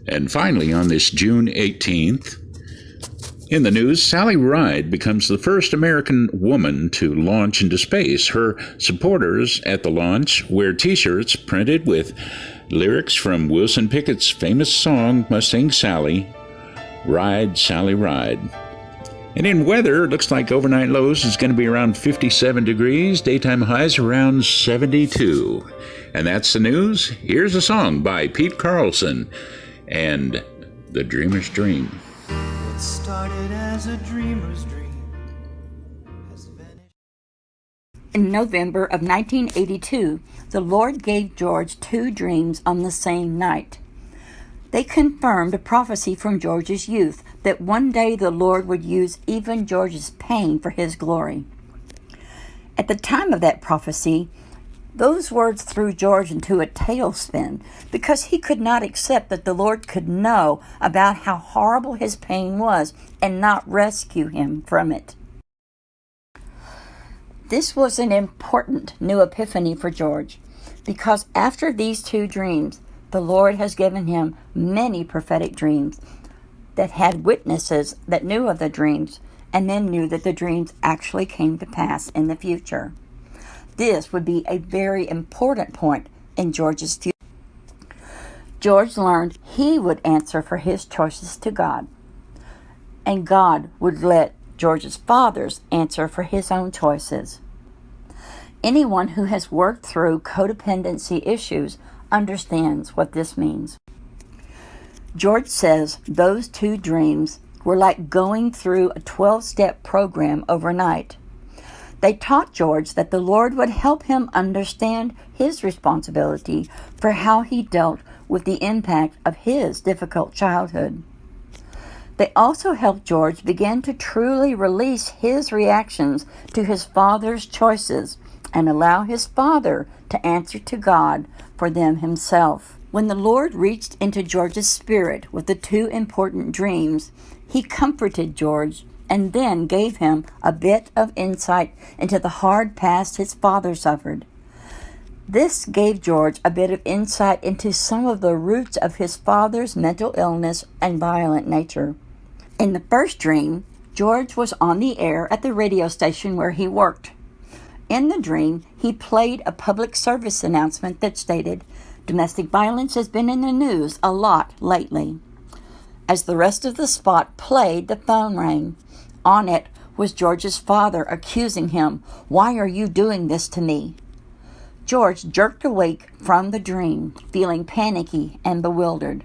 And finally, on this June 18th, in the news, Sally Ride becomes the first American woman to launch into space. Her supporters at the launch wear T-shirts printed with lyrics from Wilson Pickett's famous song, Mustang Sally, Ride, Sally, Ride. And in weather, it looks like overnight lows is going to be around 57 degrees, daytime highs around 72. And that's the news. Here's a song by Pete Carlson and The Dreamer's Dream. It started as a dreamer's dream, has vanished. In November of 1982, the Lord gave George 2 dreams on the same night. They confirmed a prophecy from George's youth that one day the Lord would use even George's pain for his glory. At the time of that prophecy, those words threw George into a tailspin because he could not accept that the Lord could know about how horrible his pain was and not rescue him from it. This was an important new epiphany for George because after these 2 dreams, the Lord has given him many prophetic dreams that had witnesses that knew of the dreams and then knew that the dreams actually came to pass in the future. This would be a very important point in George's future. George learned he would answer for his choices to God, and God would let George's fathers answer for his own choices. Anyone who has worked through codependency issues understands what this means. George says those 2 dreams were like going through a 12-step program overnight. They taught George that the Lord would help him understand his responsibility for how he dealt with the impact of his difficult childhood. They also helped George begin to truly release his reactions to his father's choices and allow his father to answer to God for them himself. When the Lord reached into George's spirit with the 2 important dreams, he comforted George and then gave him a bit of insight into the hard past his father suffered. This gave George a bit of insight into some of the roots of his father's mental illness and violent nature. In the first dream, George was on the air at the radio station where he worked. In the dream, he played a public service announcement that stated, "Domestic violence has been in the news a lot lately." As the rest of the spot played, the phone rang. On it was George's father accusing him, "Why are you doing this to me?" George jerked awake from the dream, feeling panicky and bewildered.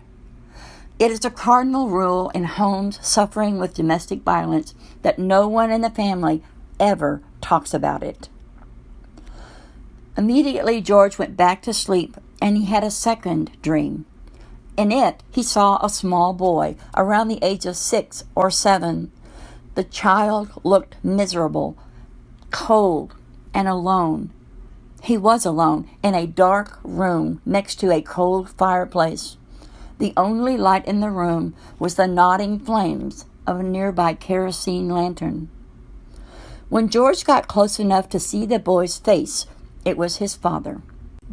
It is a cardinal rule in homes suffering with domestic violence that no one in the family ever talks about it. Immediately, George went back to sleep, and he had a second dream. In it, he saw a small boy around the age of 6 or 7. The child looked miserable, cold, and alone. He was alone in a dark room next to a cold fireplace. The only light in the room was the nodding flames of a nearby kerosene lantern. When George got close enough to see the boy's face, it was his father.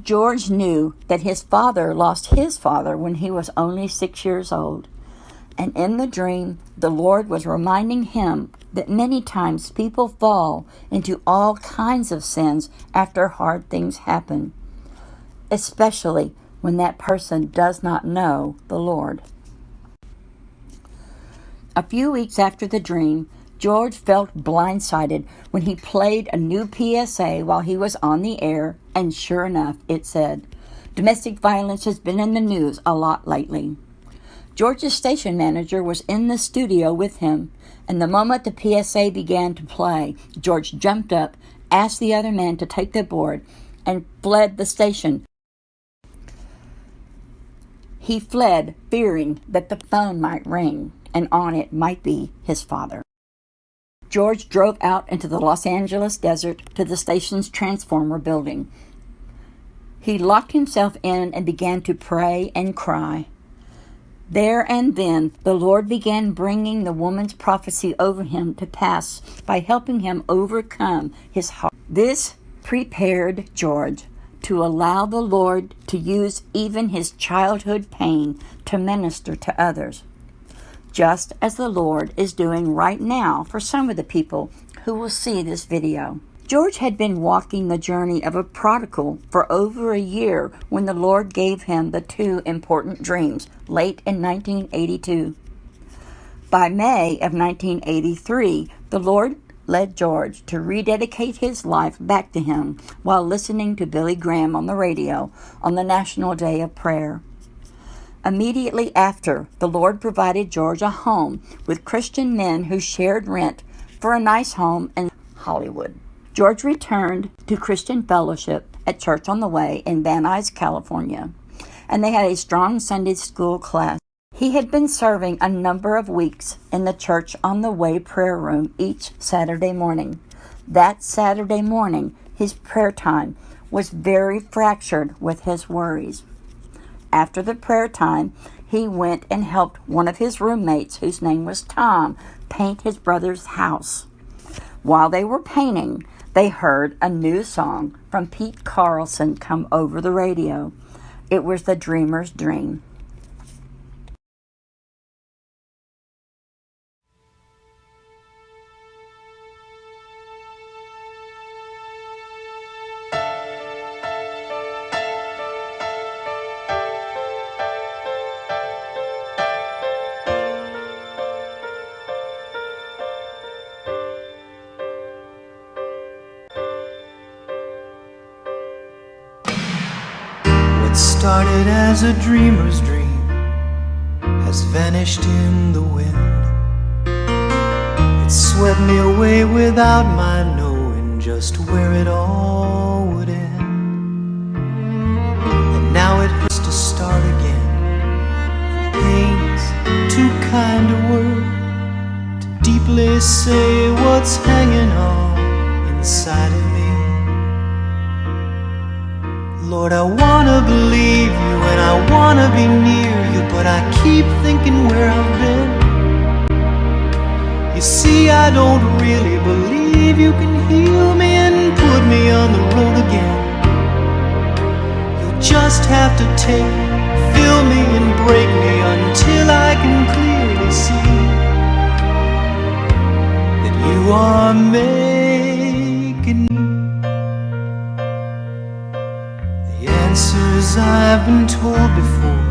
George knew that his father lost his father when he was only 6 years old. And in the dream, the Lord was reminding him that many times people fall into all kinds of sins after hard things happen, especially when that person does not know the Lord. A few weeks after the dream, George felt blindsided when he played a new PSA while he was on the air, and sure enough, it said, "Domestic violence has been in the news a lot lately." George's station manager was in the studio with him, and the moment the PSA began to play, George jumped up, asked the other man to take the board, and fled the station. He fled, fearing that the phone might ring, and on it might be his father. George drove out into the Los Angeles desert to the station's transformer building. He locked himself in and began to pray and cry. There and then, the Lord began bringing the woman's prophecy over him to pass by helping him overcome his heart. This prepared George to allow the Lord to use even his childhood pain to minister to others, just as the Lord is doing right now for some of the people who will see this video. George had been walking the journey of a prodigal for over a year when the Lord gave him the two important dreams late in 1982. By May of 1983, the Lord led George to rededicate his life back to him while listening to Billy Graham on the radio on the National Day of Prayer. Immediately after, the Lord provided George a home with Christian men who shared rent for a nice home in Hollywood. George returned to Christian fellowship at Church on the Way in Van Nuys, California, and they had a strong Sunday school class. He had been serving a number of weeks in the Church on the Way prayer room each Saturday morning. That Saturday morning, his prayer time was very fractured with his worries. After the prayer time, he went and helped one of his roommates, whose name was Tom, paint his brother's house. While they were painting, they heard a new song from Pete Carlson come over the radio. It was The Dreamer's Dream. What started as a dreamer's dream has vanished in the wind. It swept me away without my knowing just where it all would end. And now it has to start again. Pain's too kind a word to deeply say what's hanging on inside of me. Lord, I wanna believe you and I wanna be near you, but I keep thinking where I've been. You see, I don't really believe you can heal me and put me on the road again. You'll just have to take me, fill me and break me until I can clearly see that you are making me. Answers I've been told before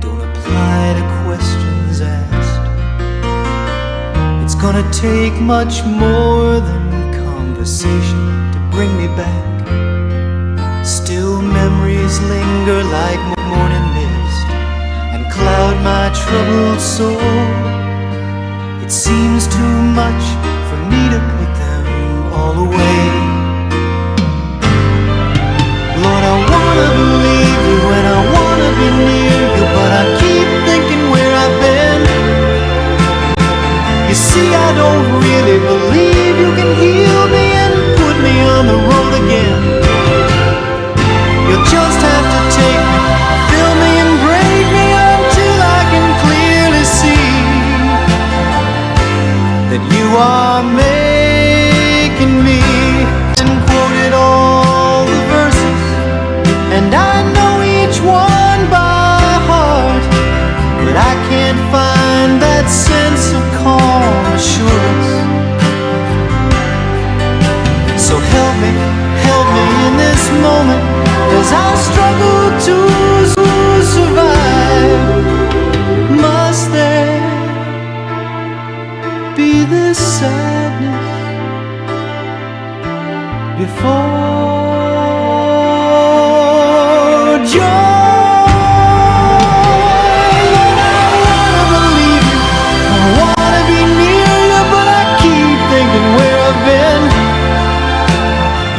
don't apply to questions asked. It's gonna take much more than conversation to bring me back. Still memories linger like morning mist and cloud my troubled soul. It seems too much for me to put them all away. Lord, I wanna believe you and I wanna be near you, but I keep thinking where I've been. You see, I don't really believe you can heal me and put me on the road again. You'll just have to take me, fill me and break me until I can clearly see that you are making me. And quoted all the verses, and I know each one by heart, but I can't find that sense of calm assurance. So help me in this moment as I struggle to survive. Must there be this sadness before joy?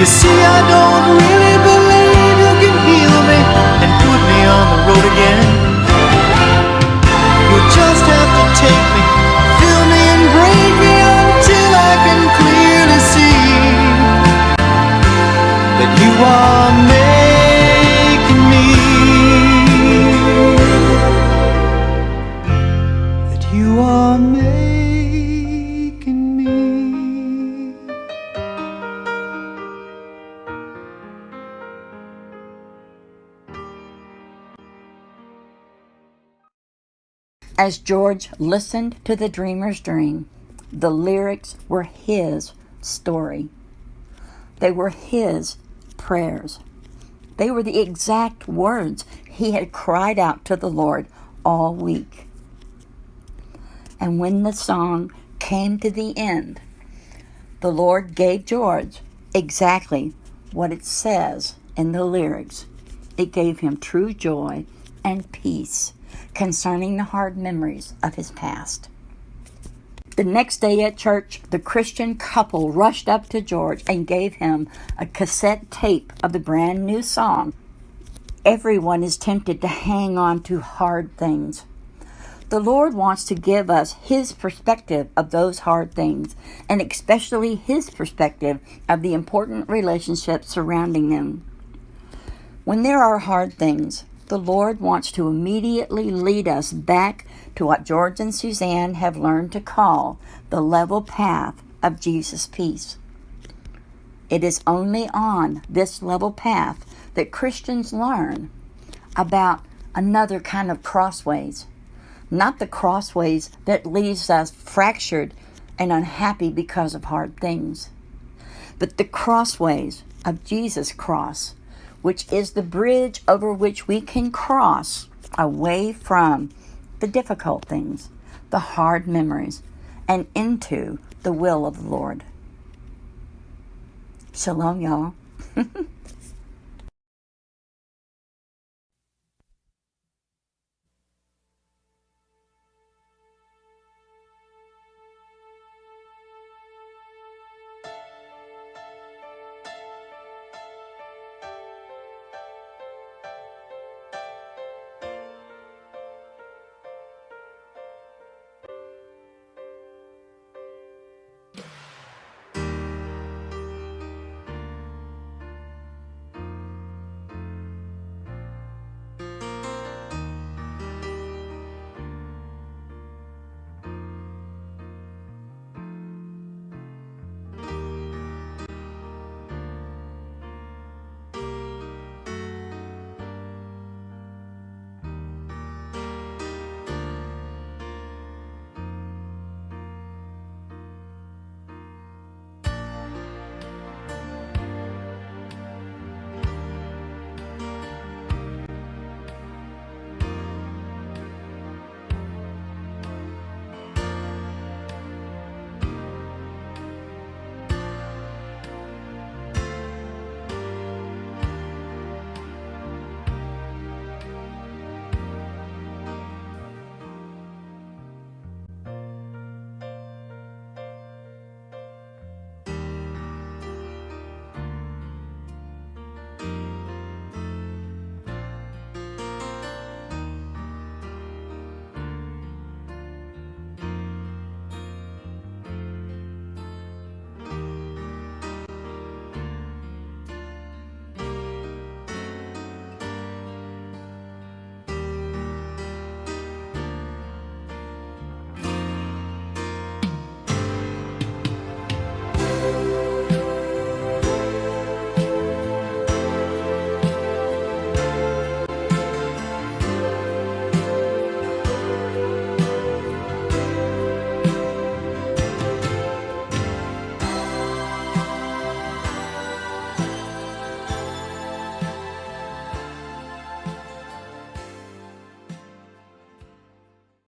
You see, I don't really believe you can heal me and put me on the road again. You'll just have to take me, fill me and break me until I can clearly see that you are making me, that you are making me. As George listened to the dreamer's dream, the lyrics were his story. They were his prayers. They were the exact words he had cried out to the Lord all week. And when the song came to the end, the Lord gave George exactly what it says in the lyrics. It gave him true joy and peace concerning the hard memories of his past. The next day at church, the Christian couple rushed up to George and gave him a cassette tape of the brand new song. Everyone is tempted to hang on to hard things. The Lord wants to give us His perspective of those hard things, and especially His perspective of the important relationships surrounding them. When there are hard things, the Lord wants to immediately lead us back to what George and Suzanne have learned to call the level path of Jesus' peace. It is only on this level path that Christians learn about another kind of crossways. Not the crossways that leaves us fractured and unhappy because of hard things, but the crossways of Jesus' cross, which is the bridge over which we can cross away from the difficult things, the hard memories, and into the will of the Lord. Shalom, y'all.